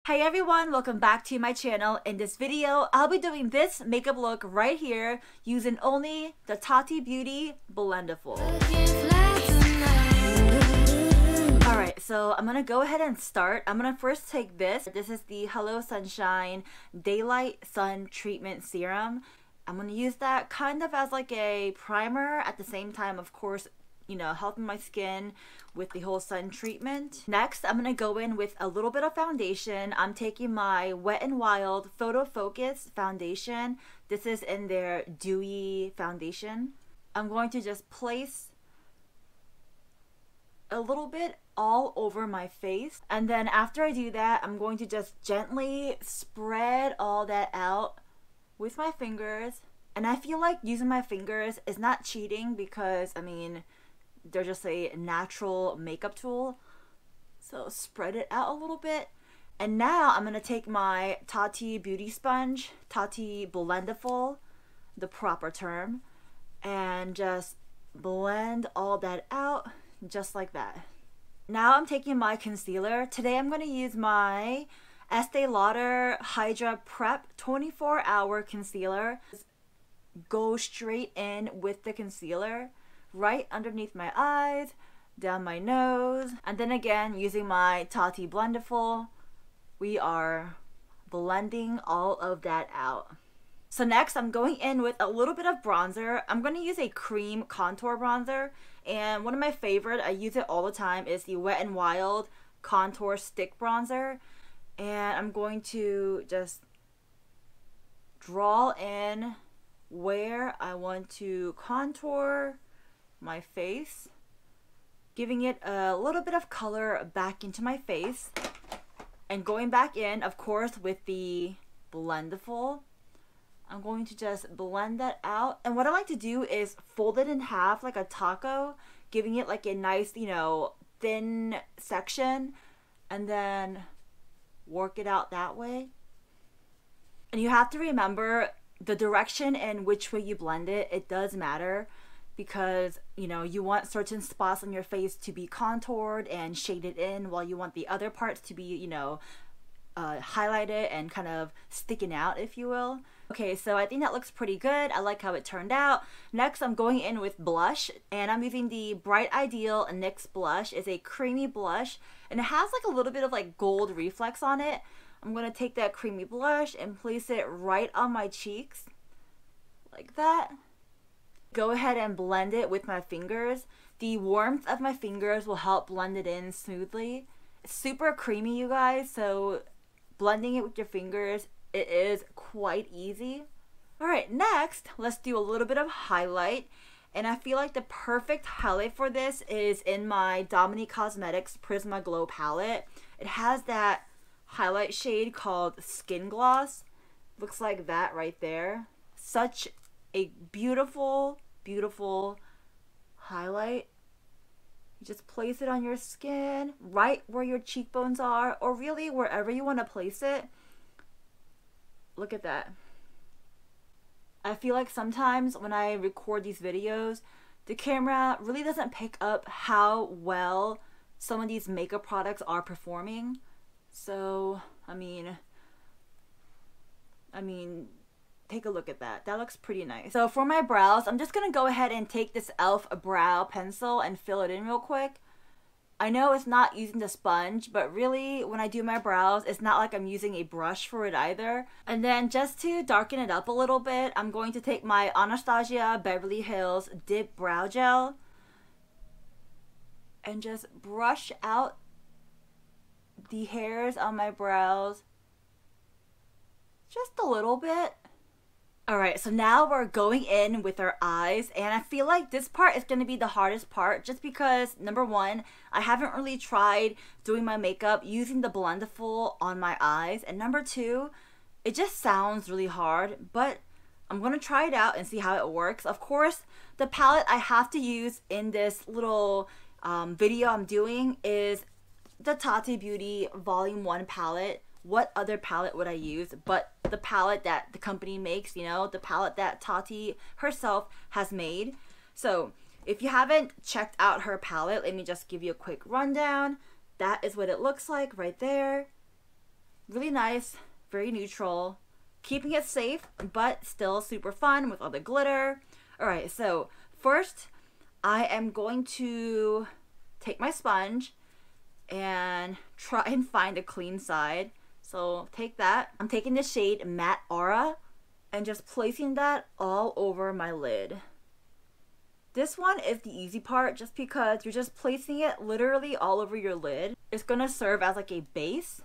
Hey everyone, welcome back to my channel. In this video, I'll be doing this makeup look right here using only the Tati Beauty Blendiful. Alright, so I'm gonna go ahead and start. I'm gonna first take this. This is the Hello Sunshine Daylight Sun Treatment Serum. I'm gonna use that kind of as like a primer at the same time, of course, you know, helping my skin with the whole sun treatment. Next, I'm gonna go in with a little bit of foundation. I'm taking my Wet n Wild Photo Focus foundation. This is in their dewy foundation. I'm going to just place a little bit all over my face. And then after I do that, I'm going to just gently spread all that out with my fingers. And I feel like using my fingers is not cheating because, I mean, they're just a natural makeup tool. So spread it out a little bit. And now I'm going to take my Tati Beauty Sponge, Tati Blendiful, the proper term, and just blend all that out just like that. Now I'm taking my concealer. Today I'm going to use my Estee Lauder Hydra Prep 24-hour concealer. Go straight in with the concealer right underneath my eyes, down my nose, and then again using my Tati Blendiful, we are blending all of that out. So next I'm going in with a little bit of bronzer. I'm going to use a cream contour bronzer, and one of my favorite, I use it all the time, is the Wet n Wild Contour Stick Bronzer. And I'm going to just draw in where I want to contour my face, giving it a little bit of color back into my face, and going back in, of course, with the Blendiful. I'm going to just blend that out, and what I like to do is fold it in half like a taco, giving it like a nice, you know, thin section, and then work it out that way. And you have to remember the direction and which way you blend it. It does matter, because, you know, you want certain spots on your face to be contoured and shaded in, while you want the other parts to be, you know, highlighted and kind of sticking out, if you will. Okay, so I think that looks pretty good. I like how it turned out. Next, I'm going in with blush, and I'm using the Bright Ideal NYX blush. It's a creamy blush, and it has like a little bit of like gold reflex on it. I'm going to take that creamy blush and place it right on my cheeks, like that. Go ahead and blend it with my fingers. The warmth of my fingers will help blend it in smoothly. It's super creamy, you guys, so blending it with your fingers, it is quite easy. Alright, next, let's do a little bit of highlight. And I feel like the perfect highlight for this is in my Dominique Cosmetics Prisma Glow palette. It has that highlight shade called Skin Gloss. Looks like that right there. Such a beautiful, beautiful highlight. You just place it on your skin, right where your cheekbones are, or really wherever you want to place it. Look at that. I feel like sometimes when I record these videos, the camera really doesn't pick up how well some of these makeup products are performing. So, I mean, take a look at that. That looks pretty nice. So for my brows, I'm just gonna go ahead and take this e.l.f. brow pencil and fill it in real quick. I know it's not using the sponge, but really when I do my brows, it's not like I'm using a brush for it either. And then just to darken it up a little bit, I'm going to take my Anastasia Beverly Hills Dip Brow Gel and just brush out the hairs on my brows just a little bit. Alright, so now we're going in with our eyes, and I feel like this part is going to be the hardest part just because, number one, I haven't really tried doing my makeup using the Blendiful on my eyes, and number two, it just sounds really hard, but I'm going to try it out and see how it works. Of course, the palette I have to use in this little video I'm doing is the Tati Beauty Volume 1 palette. What other palette would I use but the palette that the company makes, you know, the palette that Tati herself has made. So if you haven't checked out her palette, let me just give you a quick rundown. That is what it looks like right there. Really nice, very neutral, keeping it safe, but still super fun with all the glitter. Alright, so first I am going to take my sponge and try and find a clean side. So take that. I'm taking the shade Matte Aura and just placing that all over my lid. This one is the easy part just because you're just placing it literally all over your lid. It's gonna serve as like a base.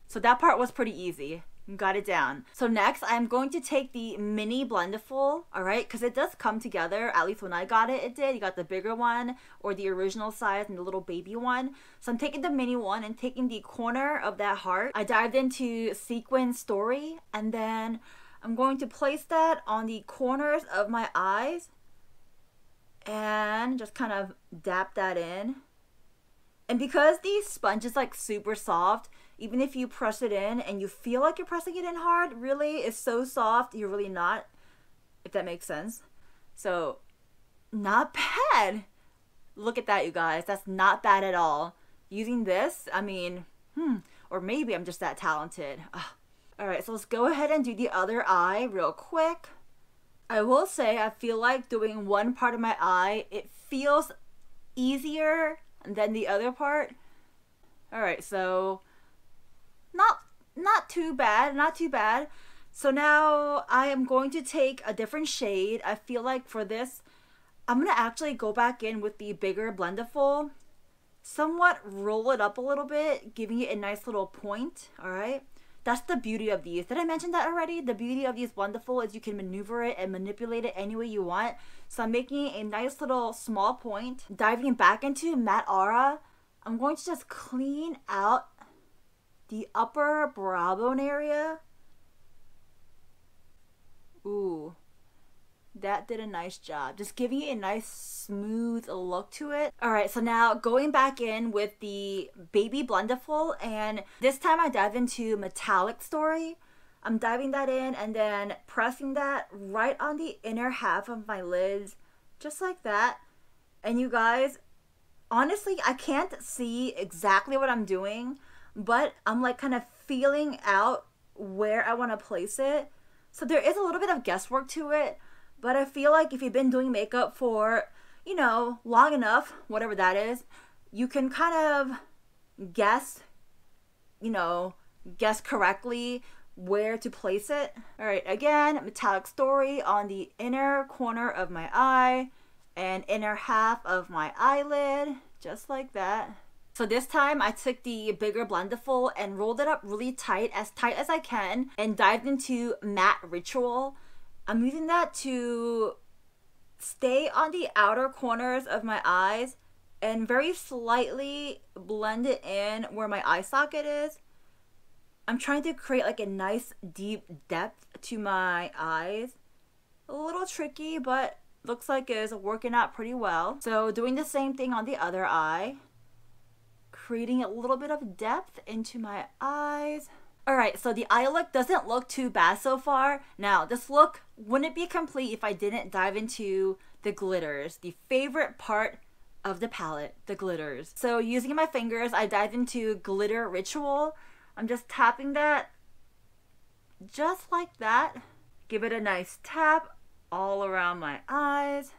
So that part was pretty easy. Got it down. So next I'm going to take the mini Blendiful, alright, because it does come together. At least when I got it, it did. You got the bigger one or the original size and the little baby one. So I'm taking the mini one and taking the corner of that heart. I dived into Sequin Story and then I'm going to place that on the corners of my eyes and just kind of dap that in. And because the sponge is like super soft, even if you press it in and you feel like you're pressing it in hard, really it's so soft, you're really not, if that makes sense. So, not bad. Look at that, you guys. That's not bad at all. Using this, I mean, or maybe I'm just that talented. Alright, so let's go ahead and do the other eye real quick. I will say, I feel like doing one part of my eye, it feels easier than the other part. Alright, so not too bad, not too bad. So now I am going to take a different shade. I feel like for this, I'm going to actually go back in with the bigger Blendiful, somewhat roll it up a little bit, giving it a nice little point, alright? That's the beauty of these. Did I mention that already? The beauty of these Blendiful is you can maneuver it and manipulate it any way you want. So I'm making a nice little small point. Diving back into Matte Aura, I'm going to just clean out the upper brow bone area. Ooh, that did a nice job. Just giving it a nice smooth look to it. Alright, so now going back in with the baby Blendiful, and this time I dive into Metallic Story. I'm diving that in and then pressing that right on the inner half of my lids, just like that. And you guys, honestly, I can't see exactly what I'm doing, but I'm like kind of feeling out where I want to place it. So there is a little bit of guesswork to it, but I feel like if you've been doing makeup for, you know, long enough, whatever that is, you can kind of guess, you know, guess correctly where to place it. Alright, again, Metallic Story on the inner corner of my eye and inner half of my eyelid, just like that. So this time I took the bigger Blendiful and rolled it up really tight as I can, and dived into Matte Ritual. I'm using that to stay on the outer corners of my eyes and very slightly blend it in where my eye socket is. I'm trying to create like a nice deep depth to my eyes. A little tricky, but looks like it's working out pretty well. So doing the same thing on the other eye. Creating a little bit of depth into my eyes. Alright, so the eye look doesn't look too bad so far. Now, this look wouldn't be complete if I didn't dive into the glitters. The favorite part of the palette, the glitters. So using my fingers, I dived into Glitter Ritual. I'm just tapping that just like that. Give it a nice tap all around my eyes.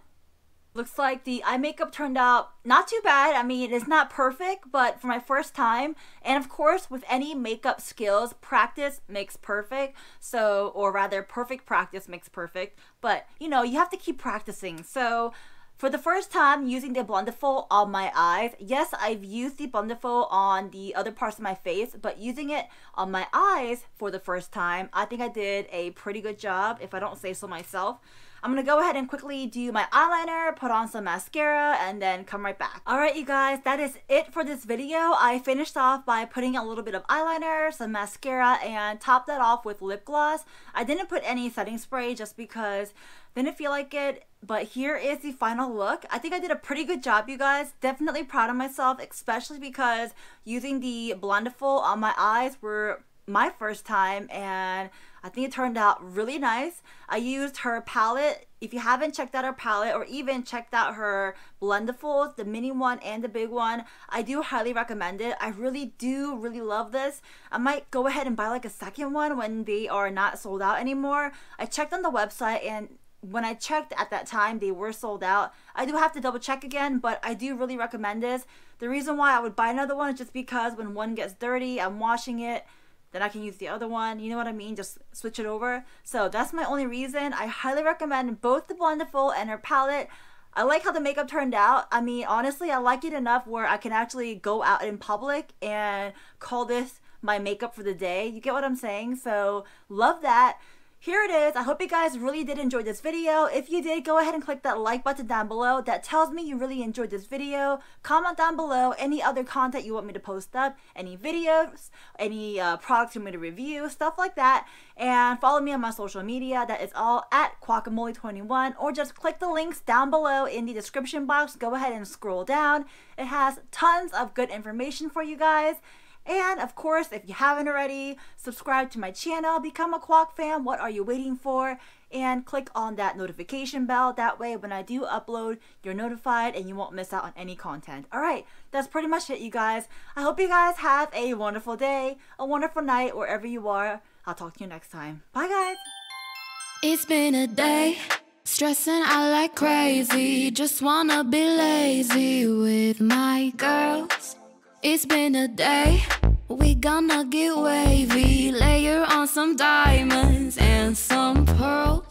Looks like the eye makeup turned out not too bad. I mean, it's not perfect, but for my first time, and of course, with any makeup skills, practice makes perfect. So, or rather, perfect practice makes perfect. But, you know, you have to keep practicing. So, for the first time using the Blendiful on my eyes, yes, I've used the Blendiful on the other parts of my face, but using it on my eyes for the first time, I think I did a pretty good job, if I don't say so myself. I'm going to go ahead and quickly do my eyeliner, put on some mascara, and then come right back. Alright, you guys, that is it for this video. I finished off by putting a little bit of eyeliner, some mascara, and topped that off with lip gloss. I didn't put any setting spray just because I didn't feel like it, but here is the final look. I think I did a pretty good job, you guys. Definitely proud of myself, especially because using the Blendiful on my eyes were my first time, and I think it turned out really nice. I used her palette. If you haven't checked out her palette or even checked out her Blendiful, the mini one and the big one, I do highly recommend it. I really do really love this. I might go ahead and buy like a second one when they are not sold out anymore. I checked on the website, and when I checked at that time, they were sold out. I do have to double check again, but I do really recommend this. The reason why I would buy another one is just because when one gets dirty, I'm washing it, then I can use the other one. You know what I mean? Just switch it over. So that's my only reason. I highly recommend both the Blendiful and her palette. I like how the makeup turned out. I mean, honestly, I like it enough where I can actually go out in public and call this my makeup for the day. You get what I'm saying? So love that. Here it is. I hope you guys really did enjoy this video. If you did, go ahead and click that like button down below. That tells me you really enjoyed this video. Comment down below any other content you want me to post up, any videos, any products you want me to review, stuff like that. And follow me on my social media. That is all at Quakamole21, or just click the links down below in the description box. Go ahead and scroll down. It has tons of good information for you guys. And of course, if you haven't already, subscribe to my channel, become a Kwak fan. What are you waiting for? And click on that notification bell. That way, when I do upload, you're notified and you won't miss out on any content. Alright, that's pretty much it, you guys. I hope you guys have a wonderful day, a wonderful night, wherever you are. I'll talk to you next time. Bye, guys. It's been a day, stressing out like crazy. Just wanna be lazy with my girls. It's been a day, we gonna get wavy. Layer on some diamonds and some pearls.